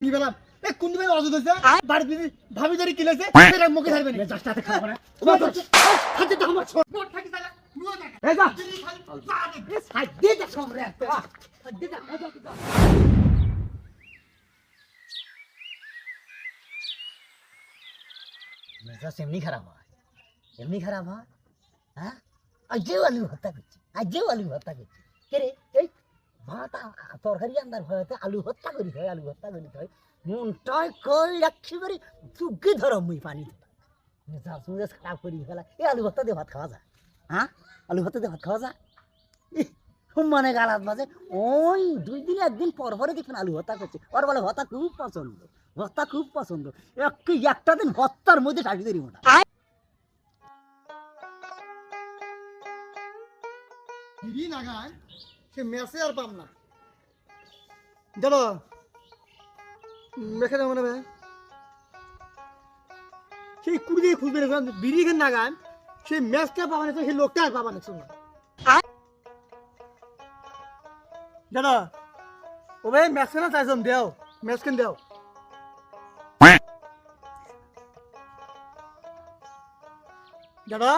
কি বললাম এ কোন দিকে অজুদ হইছে বাড়ি দিদি ভাবি ধরে কিলেছে সেটা মুখে ধরবে না জাস্টাতে খাবো না খাতে তো আমার ছোট মোট থাকি তাহলে নুও দেখা এই যা এ সাইড দে দে সমরে একটা দে দে মেজাজ এমনি খারাপ হয় হ্যাঁ আজও আলু ভর্তা করছি কে রে এই ভাত তরকারি আন্দার ভয়তে আলু ভর্তা করি হয় মনটাই কই একেবারে চুগি ধর মুই পানি মেজাজ মেজাজ খারাপ করি ফেলা এই আলু ভর্তা দিয়ে ভাত খাওয়া যায় হ্যাঁ আলু ভর্তা দিয়ে ভাত খাওয়া যায় মানে গালাত মাঝে ওই 2 দিন 1 দিন পর পরে দেখুন আলু ভর্তা করছে ওর বলে ভর্তা খুব পছন্দ একটা দিন ভর্তার মধ্যে শাড়ি তৈরি মোটা হিরি নাগায় সে মেসে আর পাম না চলো মেখে দেবো না ভাই সেই কুড়ি দিয়ে খুঁজবে বিড়ি খেন নাগান সেই ম্যাচটা পাবা না সেই লোকটা আর পাবা না শোনো দাদা ও ভাই ম্যাচ না চাইছো দেও ম্যাচ কেন দেও দাদা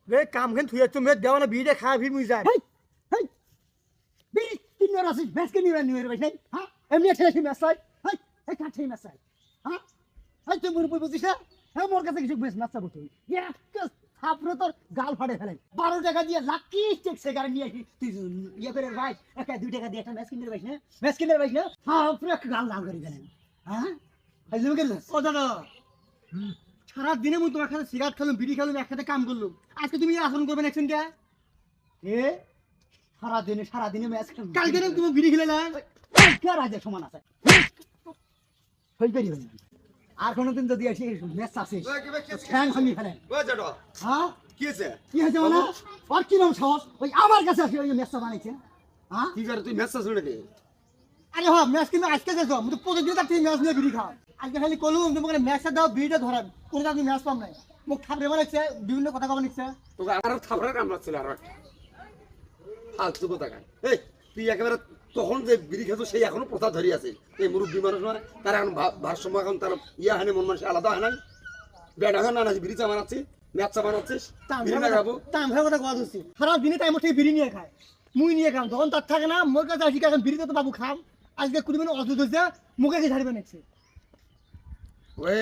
वे काम खेन थुया तुम देवा ना बीड़े खा फिर मुझे जाए हे बीड़ी तीन मेरा से मैच के नहीं रहने मेरे भाई हां एमने ठेले से मैच है हे का ठे मैच है हां हे तुम मुझे বুঝিস हे मोर কাছে কিছু বেশ ম্যাচ বলতে ये থাপরে তোর গাল ফাড়ে ফেলে 12 টাকা দিয়ে লাকি চেক সে গাড়ি নিয়ে তুই ইয়ে করে ভাই একা 2 টাকা দিয়ে একটা ম্যাচ কিনে রাখিস না হ্যাঁ পুরো গাল লাল করে গেলেন হ্যাঁ আইজো গেল ও দাদা সারা দিনে মুই তোমার সাথে সিগারেট খেলাম বিড়ি খেলাম একসাথে কাম করলাম আজকে তুমি আসন করবে নেক্সট কে এ সারা দিনে ম্যাচ খেলাম কালকে তুমি বিড়ি খেলে না কে রাজে সমান আছে হই করি আর কোনদিন যদি আসি ম্যাচ আছে ফ্যান হামি ফেলেন ওই জড়ো হ্যাঁ কি হয়েছে মানে আর কি নাম সাহস ওই আমার কাছে আসি ওই ম্যাচটা বানাইছে হ্যাঁ কি করে তুই ম্যাচটা শুনে দে আরে হ্যাঁ ম্যাচ কিন্তু আজকে যাইছো আমি তো প্রতিদিন তার ম্যাচ নিয়ে বিড়ি খাও আজকে খালি কলম তোমাকে ম্যাচটা দাও বিড়িটা ধরান কোন আপনি ম্যাচ পাম নাই মুখ থাপড়ে বানাইছে বিভিন্ন কথা কব নিচ্ছে তোকে আর থাপড়ার কাম লাগছিল আর ফালতু কথা কাই এই তুই একেবারে তখন যে বিড়ি খেতো সেই এখনো প্রথা ধরি আছে এই মুরব্বী মানুষ নয় তার এখন ভারসাম্য এখন তার ইয়া হানি মন মানুষ আলাদা হয় না বেড়া হয় না বিড়ি চা বানাচ্ছি ম্যাচ চা বানাচ্ছিস বিড়ি না খাবো তাম ভাই কথা কথা হচ্ছে সারা দিনে টাইম ঠিক বিড়ি নিয়ে খায় মুই নিয়ে খাম তখন তার থাকে না মোর কাছে আসি এখন বিড়ি তো বাবু খাম আজকে কুড়ি মিনিট অসুস্থ হয়েছে মুখে কি ঝাড়বে নেছে ওই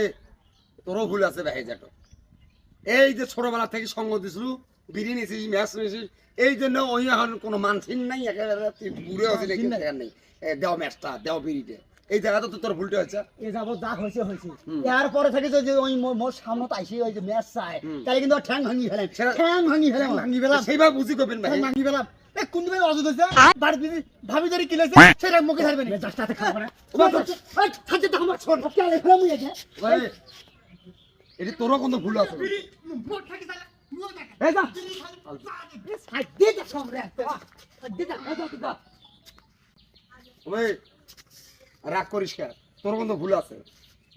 তোরও ভুল আছে ভাই যাটো এই যে ছোটবেলা থেকে সঙ্গ দিছিল বিড়ি নিছিস ম্যাচ নিছিস এই জন্য ওই এখন কোনো মানসিন নাই একেবারে তুই বুড়ে হয়েছিস নেই দেও ম্যাচটা দেও বিড়িতে এই জায়গাটা তো তোর ভুলটা হয়েছে এই যাবো যা হয়েছে এরপরে থেকে যে ওই মোর সামনে আইসি ওই যে ম্যাচ চাই তাহলে কিন্তু ঠ্যাং ভাঙি ফেলেন সেইভাবে বুঝি করবেন ভাই ভাঙি ফেলাম এ কোন দিকে অজুদ হইছে বাড়ি দিদি ভাবি ধরে কিলেছে সেটা মুখে ধরবে না জাস্টাতে খাবো না খাতে তো আমার ছোট কেন ফেলাম মুই আছে ভাই এটি তোরও কোনো ভুল আছে মোট থাকি তাহলে নুও দেখা এই যা এ সাইড দে দে সমরে একটা দে দে ওই রাগ করিস কে তোর কোনো ভুল আছে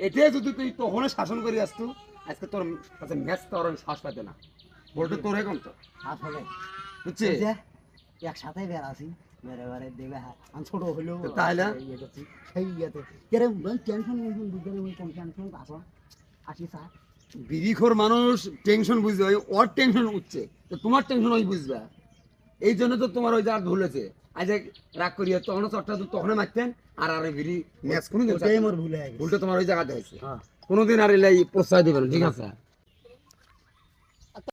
এটাই যদি তুই তখন শাসন করি আসতো আজকে তোর কাছে ম্যাচ তোর শ্বাস পাতে না বলতে তোর এখন তো হাত হবে বুঝছিস একসাথে বেড়াছি বেড়ে দেবে আমি ছোট হইলেও তাহলে সেই ইয়েতে কেরম টেনশন কোন টেনশন আসো আসি স্যার বিড়িখোর মানুষ টেনশন বুঝবে ওই ওর টেনশন উঠছে তো তোমার টেনশন ওই বুঝবে এই জন্য তো তোমার ওই জায়গা ভুলেছে আজ রাগ করিয়া তখন চটটা তখনই মারতেন আর আর বিড়ি ম্যাচ কোনো ভুলটা তোমার ওই জায়গাতে হয়েছে কোনোদিন আর এলাই প্রশ্রয় দেবেন ঠিক আছে